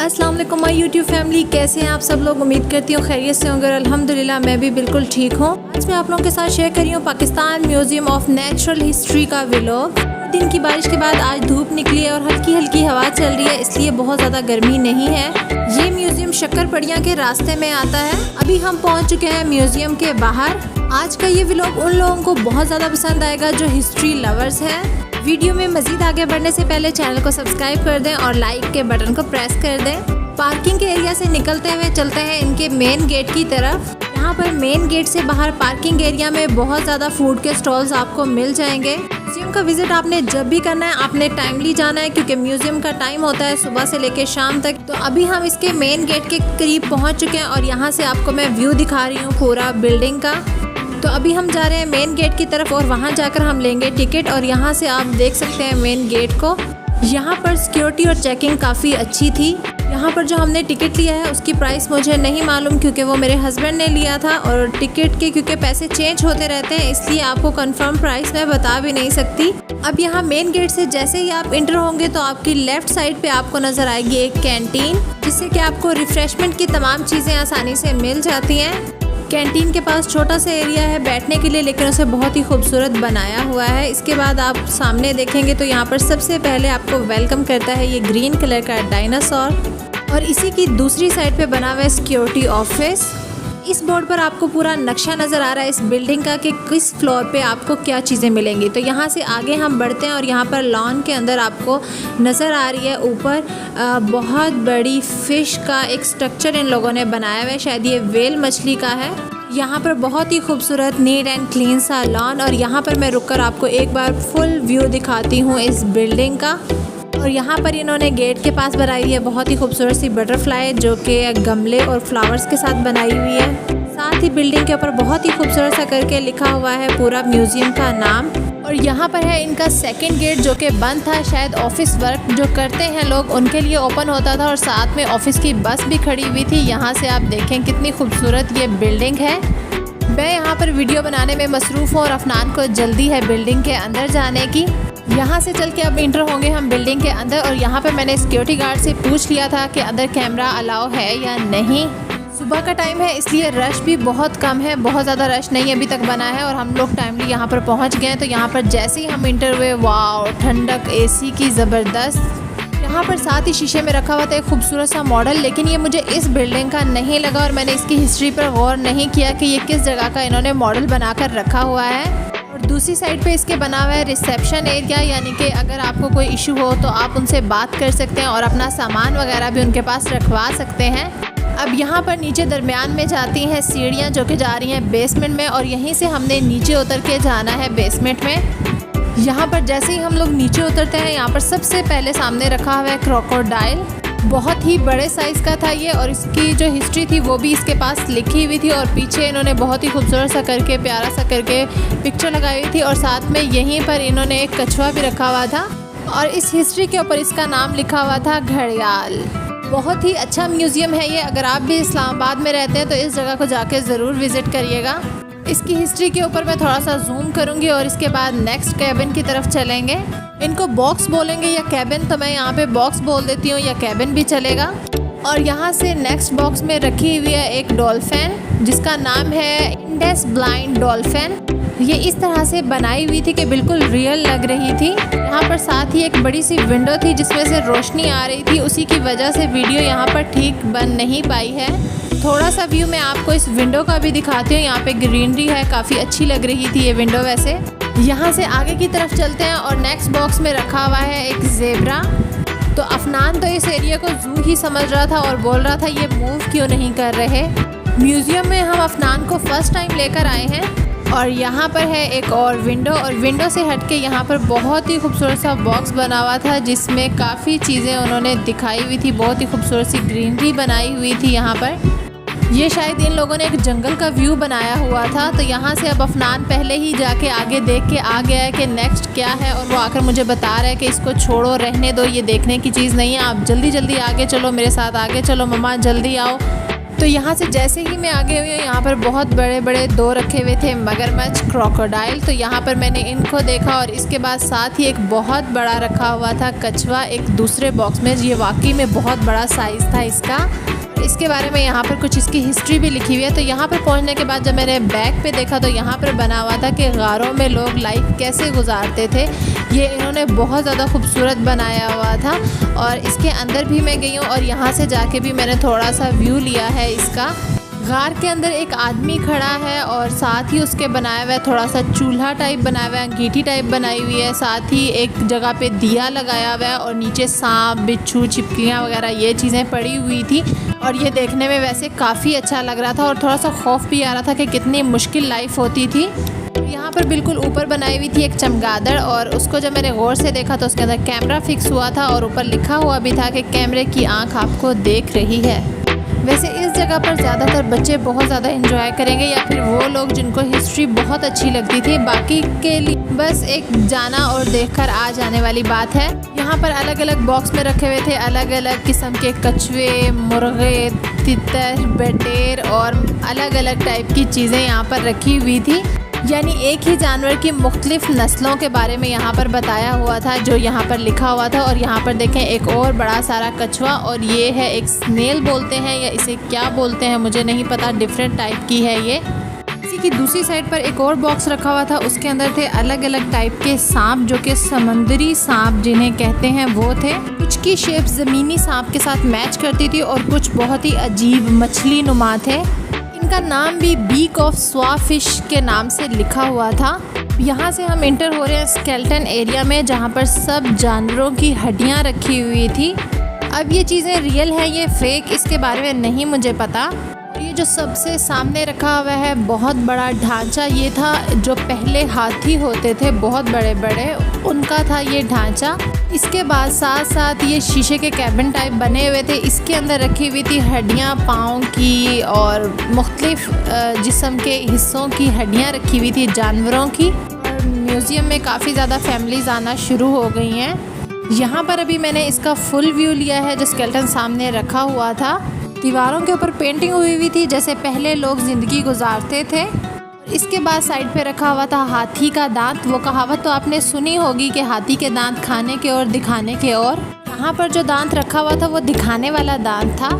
अस्सलाम वालेकुम my YouTube family, कैसे हैं आप सब लोग। उम्मीद करती हूँ खैरियत से होंगे। अल्हम्दुलिल्लाह मैं भी बिल्कुल ठीक हूँ। आज मैं आप लोगों के साथ शेयर कर रही हूँ Pakistan museum of natural history का व्लॉग। दिन की बारिश के बाद आज धूप निकली है और हल्की हल्की हवा चल रही है, इसलिए बहुत ज़्यादा गर्मी नहीं है। ये म्यूजियम शक्करपड़िया के रास्ते में आता है। अभी हम पहुँच चुके हैं म्यूजियम के बाहर। आज का ये व्लॉग उन लोगों को बहुत ज़्यादा पसंद आएगा जो हिस्ट्री लवर्स हैं। वीडियो में मजीद आगे बढ़ने से पहले चैनल को सब्सक्राइब कर दें और लाइक के बटन को प्रेस कर दें। पार्किंग के एरिया से निकलते हुए चलते हैं इनके मेन गेट की तरफ। यहाँ पर मेन गेट से बाहर पार्किंग एरिया में बहुत ज़्यादा फूड के स्टॉल्स आपको मिल जाएंगे। म्यूजियम का विजिट आपने जब भी करना है आपने टाइमली जाना है, क्योंकि म्यूजियम का टाइम होता है सुबह से लेकर शाम तक। तो अभी हम इसके मेन गेट के करीब पहुँच चुके हैं और यहाँ से आपको मैं व्यू दिखा रही हूँ पूरा बिल्डिंग का। तो अभी हम जा रहे हैं मेन गेट की तरफ और वहाँ जाकर हम लेंगे टिकट। और यहाँ से आप देख सकते हैं मेन गेट को। यहाँ पर सिक्योरिटी और चेकिंग काफ़ी अच्छी थी। यहाँ पर जो हमने टिकट लिया है उसकी प्राइस मुझे नहीं मालूम, क्योंकि वो मेरे हस्बैंड ने लिया था और टिकट के क्योंकि पैसे चेंज होते रहते हैं इसलिए आपको कंफर्म प्राइस मैं बता भी नहीं सकती। अब यहाँ मेन गेट से जैसे ही आप इंटर होंगे तो आपकी लेफ्ट साइड पे आपको नज़र आएगी एक कैंटीन, जिससे कि आपको रिफ्रेशमेंट की तमाम चीज़ें आसानी से मिल जाती हैं। कैंटीन के पास छोटा सा एरिया है बैठने के लिए, लेकिन उसे बहुत ही खूबसूरत बनाया हुआ है। इसके बाद आप सामने देखेंगे तो यहाँ पर सबसे पहले आपको वेलकम करता है ये ग्रीन कलर का डायनासोर, और इसी की दूसरी साइड पे बना हुआ है सिक्योरिटी ऑफिस। इस बोर्ड पर आपको पूरा नक्शा नज़र आ रहा है इस बिल्डिंग का कि किस फ्लोर पे आपको क्या चीज़ें मिलेंगी। तो यहाँ से आगे हम बढ़ते हैं और यहाँ पर लॉन के अंदर आपको नज़र आ रही है ऊपर बहुत बड़ी फ़िश का एक स्ट्रक्चर इन लोगों ने बनाया हुआ है, शायद ये वेल मछली का है। यहाँ पर बहुत ही खूबसूरत नीट एंड क्लीन सा लॉन, और यहाँ पर मैं रुककर आपको एक बार फुल व्यू दिखाती हूँ इस बिल्डिंग का। और यहाँ पर इन्होंने गेट के पास बनाई है बहुत ही खूबसूरत सी बटरफ्लाई, जो कि गमले और फ्लावर्स के साथ बनाई हुई है। साथ ही बिल्डिंग के ऊपर बहुत ही खूबसूरत सा करके लिखा हुआ है पूरा म्यूजियम का नाम। और यहाँ पर है इनका सेकंड गेट जो कि बंद था, शायद ऑफिस वर्क जो करते हैं लोग उनके लिए ओपन होता था, और साथ में ऑफिस की बस भी खड़ी हुई थी। यहाँ से आप देखें कितनी खूबसूरत ये बिल्डिंग है। मैं यहाँ पर वीडियो बनाने में मसरूफ़ हूँ और अफनान को जल्दी है बिल्डिंग के अंदर जाने की। यहाँ से चल के अब इंटर होंगे हम बिल्डिंग के अंदर, और यहाँ पर मैंने सिक्योरिटी गार्ड से पूछ लिया था कि अंदर कैमरा अलाउ है या नहीं। सुबह का टाइम है इसलिए रश भी बहुत कम है, बहुत ज़्यादा रश नहीं अभी तक बना है, और हम लोग टाइमली यहाँ पर पहुँच गए हैं। तो यहाँ पर जैसे ही हम इंटर हुए, वाओ ठंडक एसी की ज़बरदस्त। यहाँ पर साथ ही शीशे में रखा हुआ था एक खूबसूरत सा मॉडल, लेकिन ये मुझे इस बिल्डिंग का नहीं लगा और मैंने इसकी हिस्ट्री पर गौर नहीं किया कि ये किस जगह का इन्होंने मॉडल बनाकर रखा हुआ है। और दूसरी साइड पे इसके बना हुआ है रिसेप्शन एरिया, यानी कि अगर आपको कोई इशू हो तो आप उनसे बात कर सकते हैं और अपना सामान वगैरह भी उनके पास रखवा सकते हैं। अब यहाँ पर नीचे दरमियान में जाती हैं सीढ़ियाँ जो कि जा रही हैं बेसमेंट में, और यहीं से हमने नीचे उतर के जाना है बेसमेंट में। यहाँ पर जैसे ही हम लोग नीचे उतरते हैं यहाँ पर सबसे पहले सामने रखा हुआ है क्रोकोडाइल। बहुत ही बड़े साइज़ का था ये, और इसकी जो हिस्ट्री थी वो भी इसके पास लिखी हुई थी, और पीछे इन्होंने बहुत ही खूबसूरत सा करके प्यारा सा करके पिक्चर लगाई हुई थी, और साथ में यहीं पर इन्होंने एक कछुआ भी रखा हुआ था, और इस हिस्ट्री के ऊपर इसका नाम लिखा हुआ था घड़ियाल। बहुत ही अच्छा म्यूज़ियम है ये। अगर आप भी इस्लामाबाद में रहते हैं तो इस जगह को जाके ज़रूर विज़िट करिएगा। इसकी हिस्ट्री के ऊपर मैं थोड़ा सा जूम करूँगी और इसके बाद नेक्स्ट कैबिन की तरफ चलेंगे। इनको बॉक्स बोलेंगे या कैबिन, तो मैं यहाँ पे बॉक्स बोल देती हूँ, या कैबिन भी चलेगा। और यहाँ से नेक्स्ट बॉक्स में रखी हुई है एक डॉल्फिन जिसका नाम है इंडेस ब्लाइंड डॉल्फिन। ये इस तरह से बनाई हुई थी कि बिल्कुल रियल लग रही थी। यहाँ पर साथ ही एक बड़ी सी विंडो थी जिसमें से रोशनी आ रही थी, उसी की वजह से वीडियो यहाँ पर ठीक बन नहीं पाई है। थोड़ा सा व्यू मैं आपको इस विंडो का भी दिखाती हूँ। यहाँ पे ग्रीनरी है, काफ़ी अच्छी लग रही थी ये विंडो वैसे। यहाँ से आगे की तरफ चलते हैं और नेक्स्ट बॉक्स में रखा हुआ है एक ज़ेब्रा। तो अफनान तो इस एरिया को जू ही समझ रहा था और बोल रहा था ये मूव क्यों नहीं कर रहे। म्यूज़ियम में हम अफनान को फर्स्ट टाइम लेकर आए हैं, और यहाँ पर है एक और विंडो, और विंडो से हट के यहाँ पर बहुत ही खूबसूरत सा बॉक्स बना हुआ था जिसमें काफ़ी चीज़ें उन्होंने दिखाई हुई थी। बहुत ही खूबसूरत सी ग्रीनरी बनाई हुई थी यहाँ पर। ये शायद इन लोगों ने एक जंगल का व्यू बनाया हुआ था। तो यहाँ से अब अफनान पहले ही जाके आगे देख के आ गया है कि नेक्स्ट क्या है, और वो आकर मुझे बता रहा है कि इसको छोड़ो, रहने दो, ये देखने की चीज़ नहीं है, आप जल्दी जल्दी आगे चलो, मेरे साथ आगे चलो, मम्मा जल्दी आओ। तो यहाँ से जैसे ही मैं आगे हुई हूँ, यहाँ पर बहुत बड़े बड़े 2 रखे हुए थे मगरमच्छ, क्रोकोडाइल। तो यहाँ पर मैंने इनको देखा और इसके बाद साथ ही एक बहुत बड़ा रखा हुआ था कछुआ एक दूसरे बॉक्स में। ये वाकई में बहुत बड़ा साइज़ था इसका। इसके बारे में यहाँ पर कुछ इसकी हिस्ट्री भी लिखी हुई है। तो यहाँ पर पहुँचने के बाद जब मैंने बैग पे देखा तो यहाँ पर बना हुआ था कि गारों में लोग लाइफ कैसे गुजारते थे। ये इन्होंने बहुत ज़्यादा खूबसूरत बनाया हुआ था और इसके अंदर भी मैं गई हूँ और यहाँ से जाके भी मैंने थोड़ा सा व्यू लिया है इसका। गार के अंदर एक आदमी खड़ा है और साथ ही उसके बनाया हुआ है थोड़ा सा चूल्हा टाइप बनाया हुआ है, अंगीठी टाइप बनाई हुई है। साथ ही एक जगह पे दिया लगाया हुआ है और नीचे सांप, बिच्छू, छिपकलियाँ वगैरह ये चीज़ें पड़ी हुई थी। और ये देखने में वैसे काफ़ी अच्छा लग रहा था और थोड़ा सा खौफ भी आ रहा था कि कितनी मुश्किल लाइफ होती थी। यहाँ पर बिल्कुल ऊपर बनाई हुई थी एक चमगादड़ और उसको जब मैंने गौर से देखा तो उसके अंदर कैमरा फिक्स हुआ था और ऊपर लिखा हुआ भी था कि कैमरे की आँख आपको देख रही है। वैसे इस जगह पर ज़्यादातर बच्चे बहुत ज़्यादा एंजॉय करेंगे या फिर वो लोग जिनको हिस्ट्री बहुत अच्छी लगती थी। बाकी के लिए बस एक जाना और देखकर आ जाने वाली बात है। यहाँ पर अलग अलग बॉक्स में रखे हुए थे अलग अलग किस्म के कछुए, मुर्गे, तितर, बटेर और अलग अलग टाइप की चीज़ें यहाँ पर रखी हुई थी। यानी एक ही जानवर की मुख्तलिफ नस्लों के बारे में यहाँ पर बताया हुआ था जो यहाँ पर लिखा हुआ था। और यहाँ पर देखें एक और बड़ा सारा कछुआ और ये है एक स्नेल बोलते हैं या इसे क्या बोलते हैं मुझे नहीं पता, डिफरेंट टाइप की है ये। इसी की दूसरी साइड पर एक और बॉक्स रखा हुआ था, उसके अंदर थे अलग अलग टाइप के सांप जो कि समंदरी सांप जिन्हें कहते हैं वो थे। कुछ की शेप ज़मीनी सांप के साथ मैच करती थी और कुछ बहुत ही अजीब मछली नुमा थे। इनका नाम भी बीक ऑफ स्वाफिश के नाम से लिखा हुआ था। यहाँ से हम इंटर हो रहे हैं स्केलेटन एरिया में जहाँ पर सब जानवरों की हड्डियाँ रखी हुई थी। अब ये चीज़ें रियल है ये फेक इसके बारे में नहीं मुझे पता। ये जो सबसे सामने रखा हुआ है बहुत बड़ा ढांचा, ये था जो पहले हाथी होते थे बहुत बड़े बड़े, उनका था ये ढांचा। इसके बाद साथ साथ ये शीशे के कैबिन टाइप बने हुए थे, इसके अंदर रखी हुई थी हड्डियाँ पाँव की और मुख्तलिफ जिस्म के हिस्सों की हड्डियाँ रखी हुई थी जानवरों की। और म्यूज़ियम में काफ़ी ज़्यादा फैमिलीज़ आना शुरू हो गई हैं। यहाँ पर अभी मैंने इसका फुल व्यू लिया है जो स्केलेटन सामने रखा हुआ था। दीवारों के ऊपर पेंटिंग हुई हुई थी जैसे पहले लोग ज़िंदगी गुजारते थे। इसके बाद साइड पे रखा हुआ था हाथी का दांत। वो कहावत तो आपने सुनी होगी कि हाथी के दांत खाने के और दिखाने के और। यहाँ पर जो दांत रखा हुआ था वो दिखाने वाला दांत था।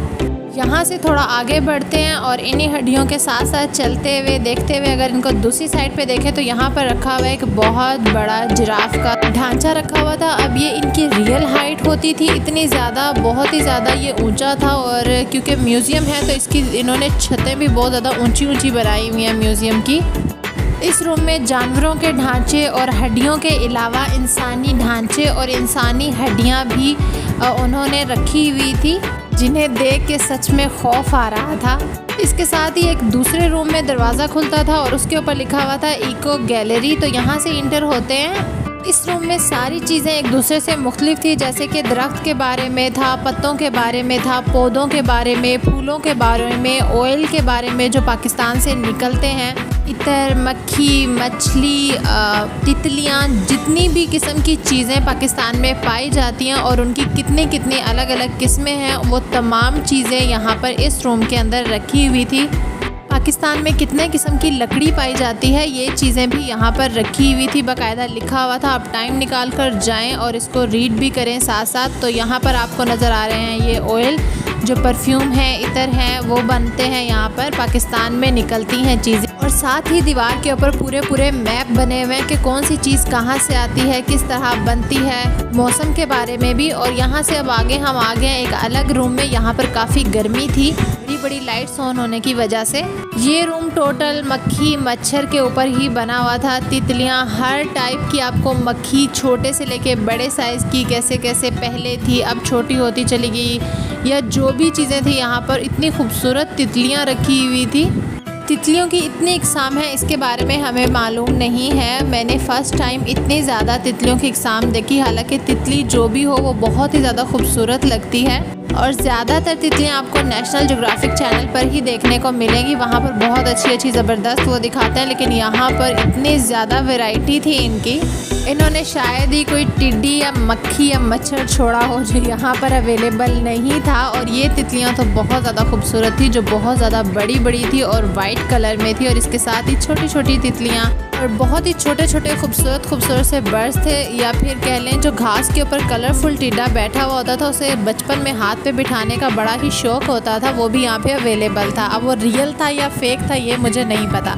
यहाँ से थोड़ा आगे बढ़ते हैं और इन्हीं हड्डियों के साथ साथ चलते हुए देखते हुए अगर इनको दूसरी साइड पे देखें तो यहाँ पर रखा हुआ है एक बहुत बड़ा जिराफ का ढांचा रखा हुआ था। अब ये इनकी रियल हाइट होती थी इतनी ज़्यादा, बहुत ही ज़्यादा ये ऊंचा था। और क्योंकि म्यूज़ियम है तो इसकी इन्होंने छतें भी बहुत ज़्यादा ऊँची ऊँची बनाई हुई हैं म्यूज़ियम की। इस रूम में जानवरों के ढांचे और हड्डियों के अलावा इंसानी ढांचे और इंसानी हड्डियाँ भी उन्होंने रखी हुई थी जिन्हें देख के सच में खौफ आ रहा था। इसके साथ ही एक दूसरे रूम में दरवाज़ा खुलता था और उसके ऊपर लिखा हुआ था इको गैलरी। तो यहाँ से इंटर होते हैं। इस रूम में सारी चीज़ें एक दूसरे से मुख्तलिफ थी जैसे कि दरख्त के बारे में था, पत्तों के बारे में था, पौधों के बारे में, फूलों के बारे में, ऑयल के बारे में जो पाकिस्तान से निकलते हैं, इतर, मक्खी, मछली, तितलियाँ, जितनी भी किस्म की चीज़ें पाकिस्तान में पाई जाती हैं और उनकी कितनी कितनी अलग अलग किस्में हैं वो तमाम चीज़ें यहाँ पर इस रूम के अंदर रखी हुई थी। पाकिस्तान में कितने किस्म की लकड़ी पाई जाती है ये चीज़ें भी यहाँ पर रखी हुई थी, बाकायदा लिखा हुआ था। आप टाइम निकाल कर जाएँ और इसको रीड भी करें साथ साथ। तो यहाँ पर आपको नज़र आ रहे हैं ये ऑयल जो परफ्यूम है, इतर हैं, वो बनते हैं यहाँ पर पाकिस्तान में निकलती हैं चीज़ें। और साथ ही दीवार के ऊपर पूरे मैप बने हुए हैं कि कौन सी चीज़ कहाँ से आती है, किस तरह बनती है, मौसम के बारे में भी। और यहाँ से अब आगे हम आ गए एक अलग रूम में। यहाँ पर काफ़ी गर्मी थी, बड़ी लाइट्स ऑन होने की वजह से। ये रूम टोटल मक्खी मच्छर के ऊपर ही बना हुआ था। तितलियाँ हर टाइप की, आपको मक्खी छोटे से लेके बड़े साइज़ की कैसे कैसे पहले थी अब छोटी होती चली गई, या जो भी चीज़ें थी यहाँ पर इतनी खूबसूरत तितलियाँ रखी हुई थी। तितलियों की इतनी इकसाम है इसके बारे में हमें मालूम नहीं है। मैंने फ़र्स्ट टाइम इतनी ज़्यादा तितलियों की इकसाम देखी। हालांकि तितली जो भी हो वो बहुत ही ज़्यादा खूबसूरत लगती है। और ज़्यादातर तितलियाँ आपको नेशनल ज्योग्राफिक चैनल पर ही देखने को मिलेंगी। वहाँ पर बहुत अच्छी ज़बरदस्त वो दिखाते हैं, लेकिन यहाँ पर इतनी ज़्यादा वैरायटी थी इनकी। इन्होंने शायद ही कोई टिड्डी या मक्खी या मच्छर छोड़ा हो जो यहाँ पर अवेलेबल नहीं था। और ये तितलियाँ तो बहुत ज़्यादा खूबसूरत थी, जो बहुत ज़्यादा बड़ी बड़ी थी और वाइट कलर में थी। और इसके साथ ही छोटी छोटी तितलियाँ और बहुत ही छोटे छोटे खूबसूरत से बर्ड्स थे, या फिर कह लें जो घास के ऊपर कलरफुल टिड्डा बैठा हुआ होता था, उसे बचपन में हाथ पे बिठाने का बड़ा ही शौक़ होता था, वो भी यहाँ पे अवेलेबल था। अब वो रियल था या फेक था ये मुझे नहीं पता।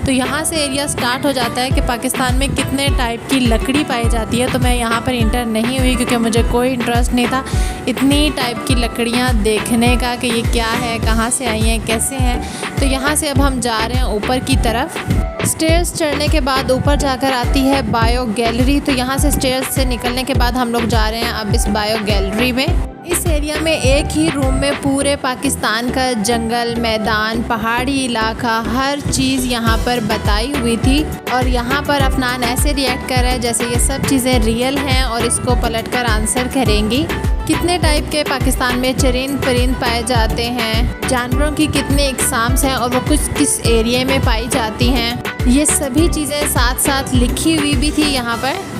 तो यहाँ से एरिया स्टार्ट हो जाता है कि पाकिस्तान में कितने टाइप की लकड़ी पाई जाती है। तो मैं यहाँ पर इंटर नहीं हुई क्योंकि मुझे कोई इंटरेस्ट नहीं था इतनी टाइप की लकड़ियाँ देखने का कि ये क्या है, कहाँ से आई हैं, कैसे हैं। तो यहाँ से अब हम जा रहे हैं ऊपर की तरफ। स्टेयर्स चढ़ने के बाद ऊपर जाकर आती है बायो गैलरी। तो यहाँ से स्टेयर्स से निकलने के बाद हम लोग जा रहे हैं अब इस बायो गैलरी में। इस एरिया में एक ही रूम में पूरे पाकिस्तान का जंगल, मैदान, पहाड़ी इलाका, हर चीज़ यहाँ पर बताई हुई थी। और यहाँ पर अफनान ऐसे रिएक्ट कर रहा है जैसे ये सब चीज़ें रियल हैं और इसको पलटकर आंसर करेंगी। कितने टाइप के पाकिस्तान में चरिंद परिंद पाए जाते हैं, जानवरों की कितने इकसाम्स हैं और वो किस एरिया में पाई जाती हैं, ये सभी चीज़ें साथ साथ लिखी हुई भी थी यहाँ पर।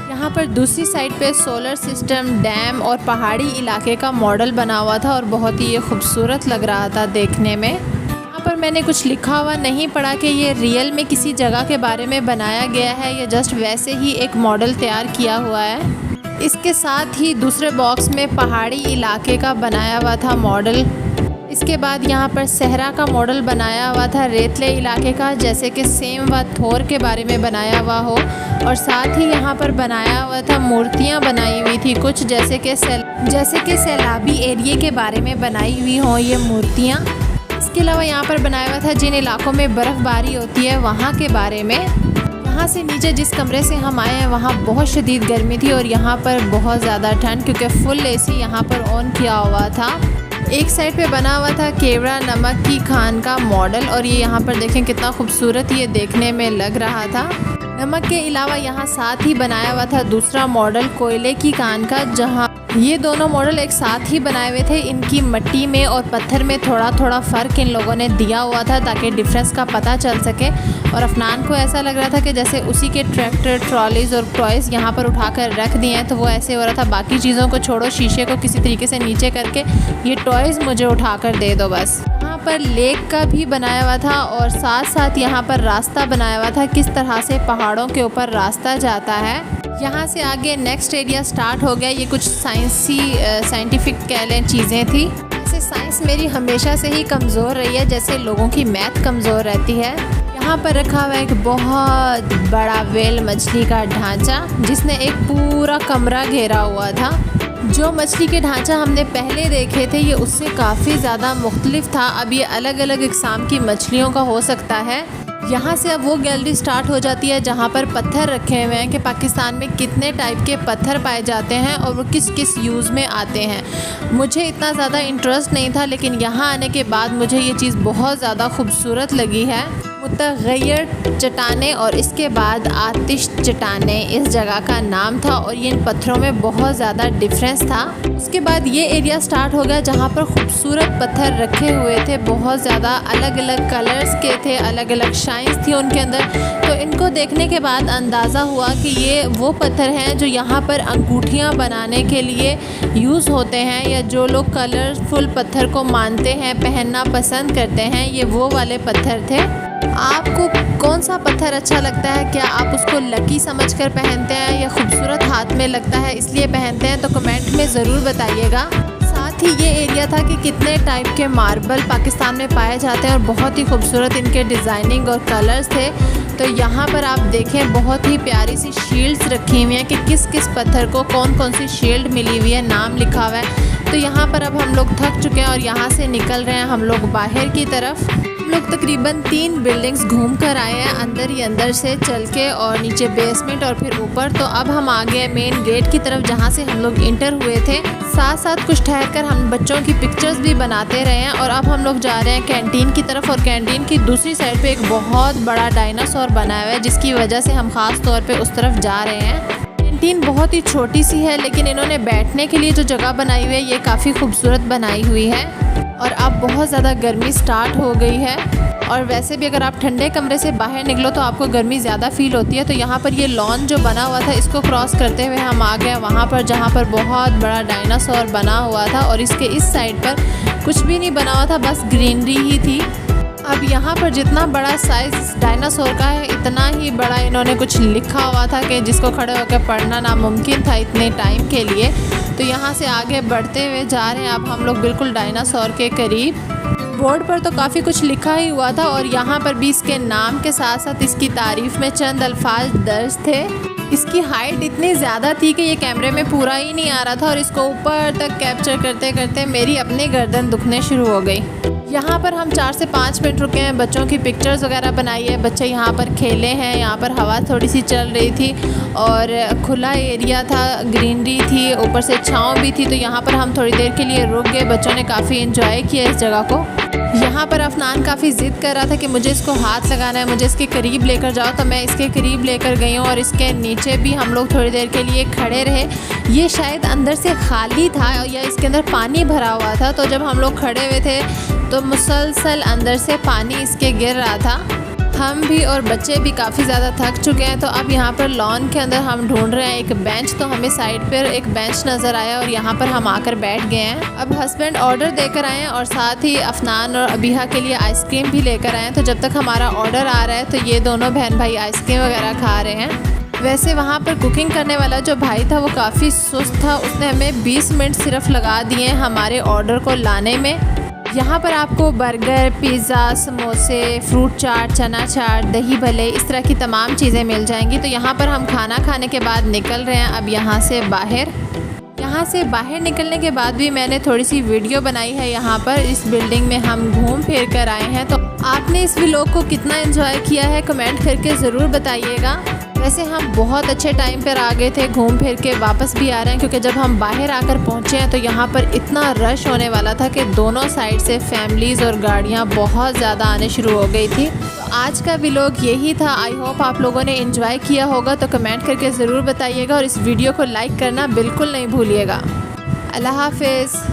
यहाँ पर दूसरी साइड पे सोलर सिस्टम, डैम और पहाड़ी इलाके का मॉडल बना हुआ था और बहुत ही ये खूबसूरत लग रहा था देखने में। यहाँ पर मैंने कुछ लिखा हुआ नहीं पढ़ा कि ये रियल में किसी जगह के बारे में बनाया गया है या जस्ट वैसे ही एक मॉडल तैयार किया हुआ है। इसके साथ ही दूसरे बॉक्स में पहाड़ी इलाके का बनाया हुआ था मॉडल। इसके बाद यहाँ पर सहरा का मॉडल बनाया हुआ था, रेतले इलाके का, जैसे कि सेम व थोर के बारे में बनाया हुआ हो। और साथ ही यहाँ पर बनाया हुआ था मूर्तियाँ बनाई हुई थी कुछ, जैसे कि सैलाबी एरिया के बारे में बनाई हुई हों ये मूर्तियाँ। इसके अलावा यहाँ पर बनाया हुआ था जिन इलाकों में बर्फ़बारी होती है वहाँ के बारे में। यहाँ से नीचे जिस कमरे से हम आए हैं वहाँ बहुत शदीद गर्मी थी और यहाँ पर बहुत ज़्यादा ठंड, क्योंकि फुल एसी यहाँ पर ऑन किया हुआ था। एक साइड पे बना हुआ था केवड़ा नमक की खान का मॉडल और ये यहाँ पर देखें कितना खूबसूरत ये देखने में लग रहा था। नमक के अलावा यहाँ साथ ही बनाया हुआ था दूसरा मॉडल कोयले की खान का, जहाँ ये दोनों मॉडल एक साथ ही बनाए हुए थे। इनकी मिट्टी में और पत्थर में थोड़ा थोड़ा फ़र्क इन लोगों ने दिया हुआ था ताकि डिफरेंस का पता चल सके। और अफनान को ऐसा लग रहा था कि जैसे उसी के ट्रैक्टर, ट्रॉलीज़ और टॉयज़ यहाँ पर उठाकर रख दिए हैं, तो वो ऐसे हो रहा था बाकी चीज़ों को छोड़ो, शीशे को किसी तरीके से नीचे करके ये टॉयज़ मुझे उठाकर दे दो बस। यहाँ पर लेक का भी बनाया हुआ था और साथ साथ यहाँ पर रास्ता बनाया हुआ था, किस तरह से पहाड़ों के ऊपर रास्ता जाता है। यहाँ से आगे नेक्स्ट एरिया स्टार्ट हो गया। ये कुछ साइंटिफिक कह लें चीज़ें थी। जैसे साइंस मेरी हमेशा से ही कमज़ोर रही है, जैसे लोगों की मैथ कमज़ोर रहती है। यहाँ पर रखा हुआ एक बहुत बड़ा व्हेल मछली का ढांचा, जिसने एक पूरा कमरा घेरा हुआ था। जो मछली के ढांचा हमने पहले देखे थे ये उससे काफ़ी ज़्यादा मुख्तलिफ था। अब ये अलग अलग इकसाम की मछलियों का हो सकता है। यहाँ से अब वो गैलरी स्टार्ट हो जाती है जहाँ पर पत्थर रखे हुए हैं कि पाकिस्तान में कितने टाइप के पत्थर पाए जाते हैं और वो किस किस यूज़ में आते हैं। मुझे इतना ज़्यादा इंटरेस्ट नहीं था, लेकिन यहाँ आने के बाद मुझे ये चीज़ बहुत ज़्यादा खूबसूरत लगी है। मुतगय्यर चट्टानें और इसके बाद आतिश चट्टानें इस जगह का नाम था और ये इन पत्थरों में बहुत ज़्यादा डिफरेंस था। उसके बाद ये एरिया स्टार्ट हो गया जहाँ पर खूबसूरत पत्थर रखे हुए थे, बहुत ज़्यादा अलग अलग कलर्स के थे, अलग अलग शाइन्स थी उनके अंदर। तो इनको देखने के बाद अंदाज़ा हुआ कि ये वो पत्थर हैं जो यहाँ पर अंगूठियाँ बनाने के लिए यूज़ होते हैं, या जो लोग कलरफुल पत्थर को मानते हैं, पहनना पसंद करते हैं, ये वो वाले पत्थर थे। आपको कौन सा पत्थर अच्छा लगता है? क्या आप उसको लकी समझकर पहनते हैं या खूबसूरत हाथ में लगता है इसलिए पहनते हैं? तो कमेंट में ज़रूर बताइएगा। साथ ही ये एरिया था कि कितने टाइप के मार्बल पाकिस्तान में पाए जाते हैं और बहुत ही खूबसूरत इनके डिज़ाइनिंग और कलर्स थे। तो यहाँ पर आप देखें बहुत ही प्यारी सी शील्ड्स रखी हुई हैं कि किस किस पत्थर को कौन कौन सी शील्ड मिली हुई है, नाम लिखा हुआ है। तो यहाँ पर अब हम लोग थक चुके हैं और यहाँ से निकल रहे हैं हम लोग बाहर की तरफ। हम लोग तकरीबन 3 बिल्डिंग्स घूम कर आए हैं, अंदर ही अंदर से चल के, और नीचे बेसमेंट और फिर ऊपर। तो अब हम आ गए मेन गेट की तरफ जहाँ से हम लोग इंटर हुए थे। साथ साथ कुछ ठहर कर हम बच्चों की पिक्चर्स भी बनाते रहे हैं। और अब हम लोग जा रहे हैं कैंटीन की तरफ, और कैंटीन की दूसरी साइड पे एक बहुत बड़ा डायनासोर बनाया हुआ है जिसकी वजह से हम ख़ास तौर पे उस तरफ जा रहे हैं। कैंटीन बहुत ही छोटी सी है, लेकिन इन्होंने बैठने के लिए जो जगह बनाई हुई है ये काफ़ी खूबसूरत बनाई हुई है। और अब बहुत ज़्यादा गर्मी स्टार्ट हो गई है, और वैसे भी अगर आप ठंडे कमरे से बाहर निकलो तो आपको गर्मी ज़्यादा फील होती है। तो यहाँ पर ये लॉन जो बना हुआ था, इसको क्रॉस करते हुए हम आ गए वहाँ पर जहाँ पर बहुत बड़ा डायनासोर बना हुआ था, और इसके इस साइड पर कुछ भी नहीं बना हुआ था, बस ग्रीनरी ही थी। अब यहाँ पर जितना बड़ा साइज़ डायनासोर का है, इतना ही बड़ा इन्होंने कुछ लिखा हुआ था कि जिसको खड़े होकर पढ़ना नामुमकिन था इतने टाइम के लिए। तो यहाँ से आगे बढ़ते हुए जा रहे हैं अब हम लोग बिल्कुल डायनासोर के करीब। बोर्ड पर तो काफ़ी कुछ लिखा ही हुआ था, और यहाँ पर भी इसके नाम के साथ साथ इसकी तारीफ़ में चंद अल्फाज दर्ज थे। इसकी हाइट इतनी ज़्यादा थी कि ये कैमरे में पूरा ही नहीं आ रहा था, और इसको ऊपर तक कैप्चर करते करते मेरी अपनी गर्दन दुखने शुरू हो गई। यहाँ पर हम 4 से 5 मिनट रुके हैं, बच्चों की पिक्चर्स वगैरह बनाई है, बच्चे यहाँ पर खेले हैं। यहाँ पर हवा थोड़ी सी चल रही थी और खुला एरिया था, ग्रीनरी थी, ऊपर से छाँव भी थी। तो यहाँ पर हम थोड़ी देर के लिए रुक गए, बच्चों ने काफ़ी इन्जॉय किया इस जगह को। यहाँ पर अफनान काफ़ी ज़िद कर रहा था कि मुझे इसको हाथ लगाना है, मुझे इसके करीब लेकर जाओ। तो मैं इसके करीब लेकर गई हूँ, और इसके नीचे भी हम लोग थोड़ी देर के लिए खड़े रहे। ये शायद अंदर से खाली था या इसके अंदर पानी भरा हुआ था। तो जब हम लोग खड़े हुए थे तो मुसलसल अंदर से पानी इसके गिर रहा था। हम भी और बच्चे भी काफ़ी ज़्यादा थक चुके हैं। तो अब यहाँ पर लॉन के अंदर हम ढूंढ रहे हैं एक बेंच। तो हमें साइड पर एक बेंच नज़र आया, और यहाँ पर हम आकर बैठ गए हैं। अब हस्बैंड ऑर्डर देकर आए हैं, और साथ ही अफनान और अबीहा के लिए आइसक्रीम भी लेकर आए हैं। तो जब तक हमारा ऑर्डर आ रहा है तो ये दोनों बहन भाई आइसक्रीम वगैरह खा रहे हैं। वैसे वहाँ पर कुकिंग करने वाला जो भाई था वो काफ़ी सुस्त था, उसने हमें 20 मिनट सिर्फ लगा दिए हमारे ऑर्डर को लाने में। यहाँ पर आपको बर्गर, पिज़्ज़ा, समोसे, फ्रूट चाट, चना चाट, दही भल्ले, इस तरह की तमाम चीज़ें मिल जाएंगी। तो यहाँ पर हम खाना खाने के बाद निकल रहे हैं अब यहाँ से बाहर। यहाँ से बाहर निकलने के बाद भी मैंने थोड़ी सी वीडियो बनाई है। यहाँ पर इस बिल्डिंग में हम घूम फिर कर आए हैं। तो आपने इस व्लॉग को कितना एंजॉय किया है कमेंट करके ज़रूर बताइएगा। वैसे हम बहुत अच्छे टाइम पर आ गए थे, घूम फिर के वापस भी आ रहे हैं, क्योंकि जब हम बाहर आकर पहुँचे हैं तो यहाँ पर इतना रश होने वाला था कि दोनों साइड से फैमिलीज़ और गाड़ियाँ बहुत ज़्यादा आने शुरू हो गई थी। तो आज का व्लॉग यही था। आई होप आप लोगों ने एंजॉय किया होगा। तो कमेंट करके ज़रूर बताइएगा, और इस वीडियो को लाइक करना बिल्कुल नहीं भूलिएगा। अल्लाह हाफिज़।